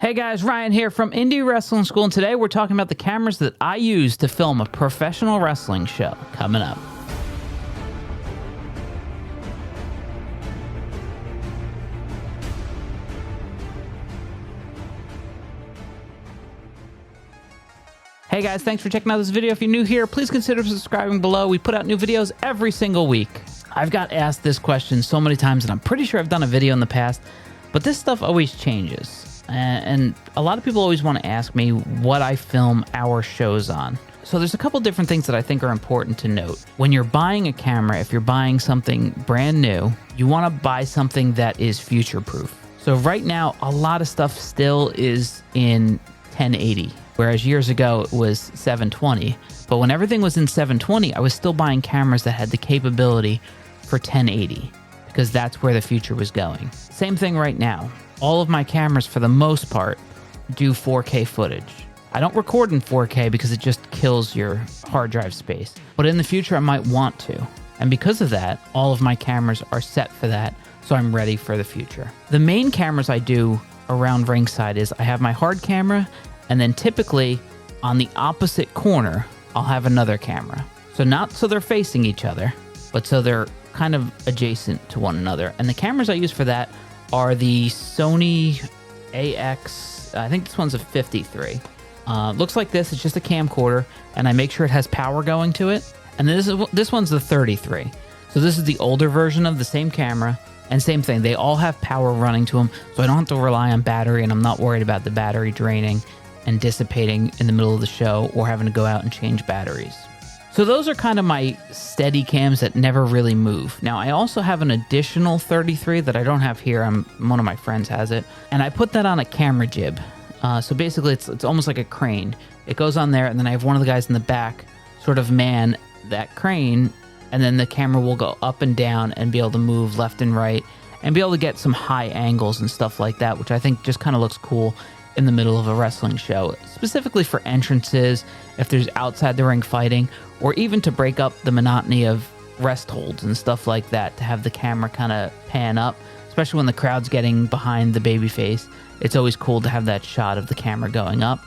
Hey guys, Ryan here from Indy Wrestling School, and today we're talking about the cameras that I use to film a professional wrestling show. Coming up. Hey guys, thanks for checking out this video. If you're new here, please consider subscribing below. We put out new videos every single week. I've got asked this question so many times, and I'm pretty sure I've done a video in the past, but this stuff always changes. And a lot of people always want to ask me what I film our shows on. So there's a couple different things that I think are important to note. When you're buying a camera, if you're buying something brand new, you want to buy something that is future-proof. So right now, a lot of stuff still is in 1080, whereas years ago it was 720. But when everything was in 720, I was still buying cameras that had the capability for 1080, because that's where the future was going. Same thing right now. All of my cameras, for the most part, do 4K footage. I don't record in 4K because it just kills your hard drive space. But in the future, I might want to. And because of that, all of my cameras are set for that, so I'm ready for the future. The main cameras I do around ringside is I have my hard camera, and then typically on the opposite corner, I'll have another camera. So not so they're facing each other, but so they're kind of adjacent to one another. And the cameras I use for that are the Sony AX, I think this one's a 53. Looks like this, it's just a camcorder, and I make sure it has power going to it. And this one's the 33. So this is the older version of the same camera, and same thing, they all have power running to them, so I don't have to rely on battery, and I'm not worried about the battery draining and dissipating in the middle of the show or having to go out and change batteries. So those are kind of my steady cams that never really move. Now, I also have an additional 33 that I don't have here. One of my friends has it. And I put that on a camera jib. So basically, it's almost like a crane. It goes on there, and then I have one of the guys in the back sort of man that crane, and then the camera will go up and down and be able to move left and right and be able to get some high angles and stuff like that, which I think just kind of looks cool in the middle of a wrestling show, specifically for entrances, if there's outside the ring fighting, or even to break up the monotony of rest holds and stuff like that, to have the camera kind of pan up, especially when the crowd's getting behind the babyface. It's always cool to have that shot of the camera going up.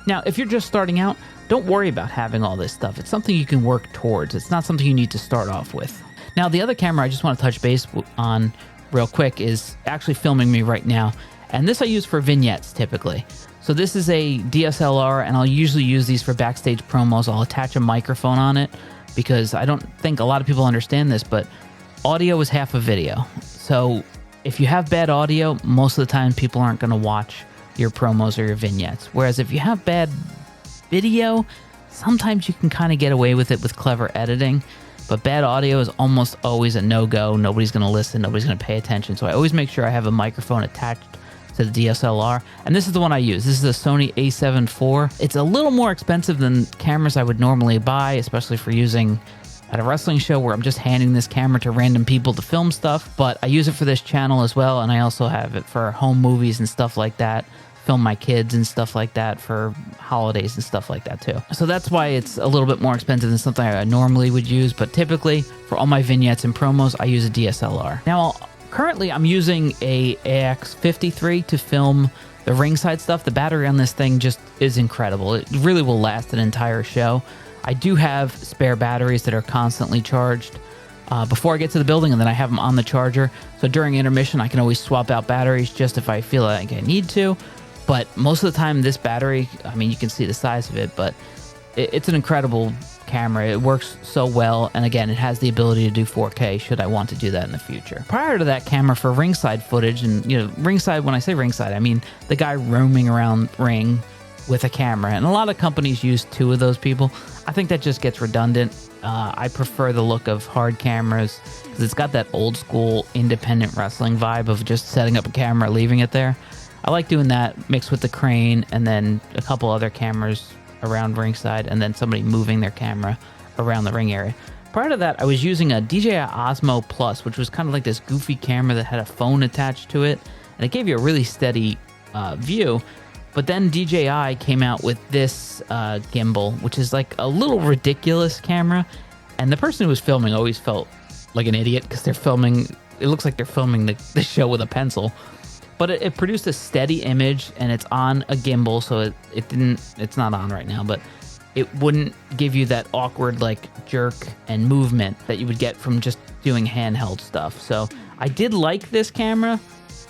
Now, if you're just starting out, don't worry about having all this stuff. It's something you can work towards. It's not something you need to start off with. Now, the other camera I just want to touch base on real quick is actually filming me right now. And this I use for vignettes typically. So this is a DSLR, and I'll usually use these for backstage promos. I'll attach a microphone on it because I don't think a lot of people understand this, but audio is half of video. So if you have bad audio, most of the time people aren't going to watch your promos or your vignettes. Whereas if you have bad video, sometimes you can kind of get away with it with clever editing. But bad audio is almost always a no-go. Nobody's going to listen. Nobody's going to pay attention. So I always make sure I have a microphone attached to the DSLR, and this is the one I use. This is a Sony a7 IV. It's a little more expensive than cameras I would normally buy, especially for using at a wrestling show where I'm just handing this camera to random people to film stuff, but I use it for this channel as well, and I also have it for home movies and stuff like that, film my kids and stuff like that for holidays and stuff like that too. So that's why it's a little bit more expensive than something I normally would use, but typically for all my vignettes and promos, I use a DSLR. Now, currently, I'm using a AX53 to film the ringside stuff. The battery on this thing just is incredible. It really will last an entire show. I do have spare batteries that are constantly charged before I get to the building, and then I have them on the charger. So during intermission, I can always swap out batteries just if I feel like I need to. But most of the time, this battery, I mean, you can see the size of it, but it's an incredible camera. It works so well, and again, it has the ability to do 4K should I want to do that in the future. Prior to that camera for ringside footage, and ringside, when I say ringside, I mean the guy roaming around ring with a camera, and a lot of companies use two of those people. I think that just gets redundant. I prefer the look of hard cameras because it's got that old school independent wrestling vibe of just setting up a camera, leaving it there. I like doing that mixed with the crane and then a couple other cameras around ringside, and then somebody moving their camera around the ring area. Prior to that, I was using a DJI Osmo Plus, which was kind of like this goofy camera that had a phone attached to it, and it gave you a really steady view. But then DJI came out with this gimbal, which is like a little ridiculous camera, and the person who was filming always felt like an idiot because they're filming, it looks like they're filming the show with a pencil. but it produced a steady image, and it's on a gimbal, so it's not on right now, but it wouldn't give you that awkward like jerk and movement that you would get from just doing handheld stuff. So I did like this camera,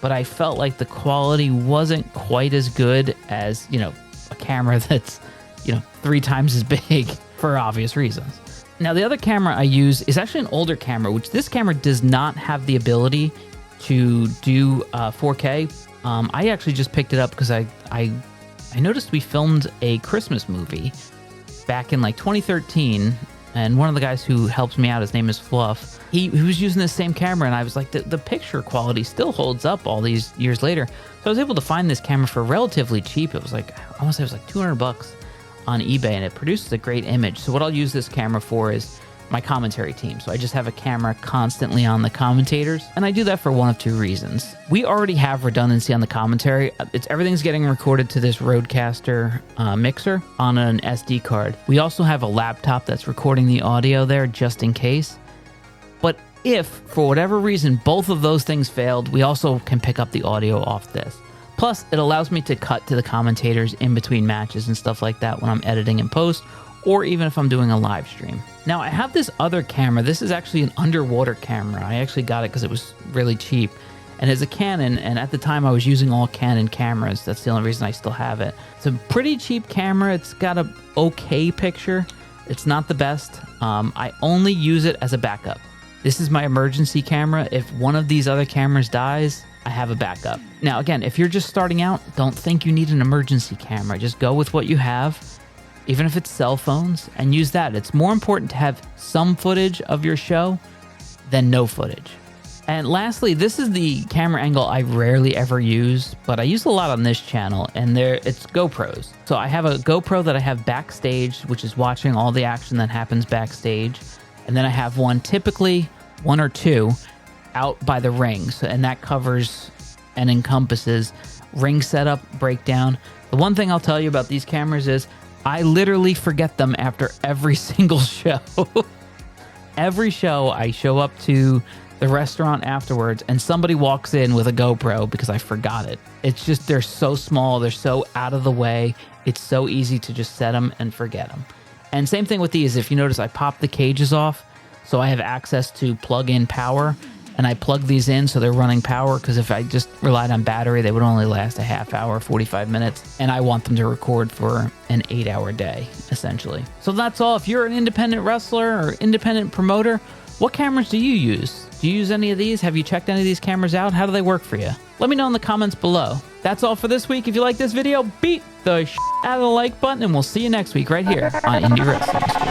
but I felt like the quality wasn't quite as good as, you know, a camera that's, you know, 3 times as big for obvious reasons. Now, the other camera I use is actually an older camera, which this camera does not have the ability to do 4K. I actually just picked it up because I noticed we filmed a Christmas movie back in like 2013, and one of the guys who helps me out, his name is Fluff, he was using the same camera, and I was like, the picture quality still holds up all these years later. So I was able to find this camera for relatively cheap. It was like, I want to say it was like $200 on eBay, and it produces a great image. So what I'll use this camera for is my commentary team. So I just have a camera constantly on the commentators, and I do that for one of 2 reasons. We already have redundancy on the commentary. Everything's getting recorded to this Rodecaster mixer on an SD card. We also have a laptop that's recording the audio there just in case. But if, for whatever reason, both of those things failed, we also can pick up the audio off this. Plus, it allows me to cut to the commentators in between matches and stuff like that when I'm editing in post, or even if I'm doing a live stream. Now, I have this other camera. This is actually an underwater camera. I actually got it because it was really cheap. And it's a Canon, and at the time I was using all Canon cameras. That's the only reason I still have it. It's a pretty cheap camera. It's got a okay picture. It's not the best. I only use it as a backup. This is my emergency camera. If one of these other cameras dies, I have a backup. Now, again, if you're just starting out, don't think you need an emergency camera. Just go with what you have, even if it's cell phones, and use that. It's more important to have some footage of your show than no footage. And lastly, this is the camera angle I rarely ever use, but I use a lot on this channel, and it's GoPros. So I have a GoPro that I have backstage, which is watching all the action that happens backstage. And then I have one, typically 1 or 2, out by the rings, and that covers and encompasses ring setup, breakdown. The one thing I'll tell you about these cameras is I literally forget them after every single show. Every show I show up to the restaurant afterwards and somebody walks in with a GoPro because I forgot it. It's just, they're so small, they're so out of the way, it's so easy to just set them and forget them. And same thing with these. If you notice, I pop the cages off so I have access to plug in power, and I plug these in so they're running power, because if I just relied on battery, they would only last a half hour, 45 minutes, and I want them to record for an 8-hour day, essentially. So that's all. If you're an independent wrestler or independent promoter, what cameras do you use? Do you use any of these? Have you checked any of these cameras out? How do they work for you? Let me know in the comments below. That's all for this week. If you like this video, beat the out of the like button, and we'll see you next week right here on Indy Wrestling School.